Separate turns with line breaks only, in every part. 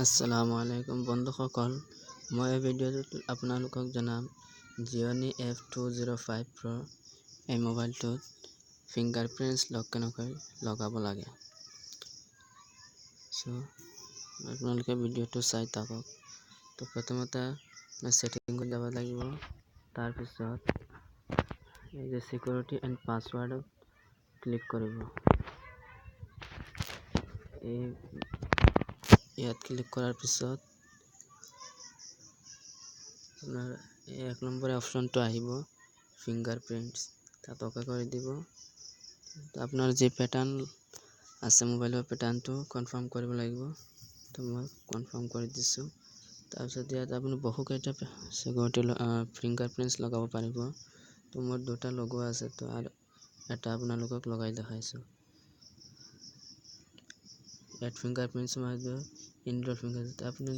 আসসালামু আলাইকুম বন্ধুসকল, মই এই ভিডিঅ'টোত আপোনালোকক জনাম জিঅ'নি F205 Pro এই মোবাইলটোত ফিংগাৰপ্ৰিণ্টছ লক কেনেকৈ লগাব লাগে। আপোনালোকে ভিডিঅ'টো চাই থাকক। তো প্ৰথমতে সেটিংত যাব লাগিব। তাৰপিছত এই যে সিকিউৰিটি এণ্ড পাছৱৰ্ডত ক্লিক কৰিব। ইয়াত ক্লিক কৰাৰ পিছত আপোনাৰ এক নম্বৰ অপশনটো আহিব ফিংগাৰপ্ৰিণ্টছ, তাত ওকে কৰি দিব। আপোনাৰ যে প্যাটাৰ্ন আছে মোবাইলৰ প্যাটাৰ্নটো কনফাৰ্ম কৰিব লাগিব। তো মই কনফাৰ্ম কৰি দিছোঁ। তাৰপিছত ইয়াত আপুনি বহুকেইটা সিকিউৰিটি ফিংগাৰপ্ৰিণ্টছ লগাব পাৰিব। তো মোৰ দুটা লগোৱা আছে, তো আৰু এটা আপোনালোকক লগাই দেখাইছোঁ। এড ফিংগাৰপ্ৰিণ্টছ মাৰিব, ইনডোৰ ফিংগাৰ আপুনি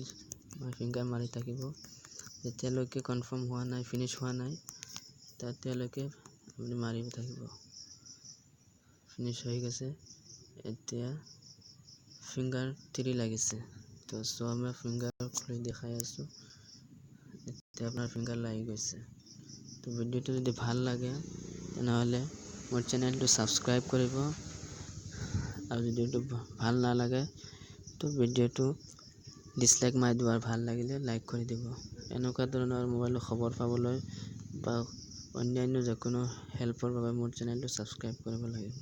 ফিংগাৰ মাৰি থাকিব যেতিয়ালৈকে কনফাৰ্ম হোৱা নাই, ফিনিশ হোৱা নাই, তেতিয়ালৈকে আপুনি মাৰি থাকিব। ফিনিশ হৈ গৈছে, এতিয়া ফিংগাৰ 3 লাগিছে। তো মই ফিংগাৰ খুলি দেখাই আছোঁ। এতিয়া আপোনাৰ ফিংগাৰ লাগি গৈছে। তো ভিডিঅ'টো যদি ভাল লাগে তেনেহ'লে মোৰ চেনেলটো সাবস্ক্ৰাইব কৰিব, আৰু ভিডিঅ'টো ভাল নালাগে তো ভিডিঅ'টো ডিসলাইক মাৰি দিব, আৰু ভাল লাগিলে লাইক কৰি দিব। এনেকুৱা ধৰণৰ মোবাইলৰ খবৰ পাবলৈ বা অন্যান্য যিকোনো হেল্পৰ বাবে মোৰ চেনেলটো সাবস্ক্ৰাইব কৰিব লাগিব।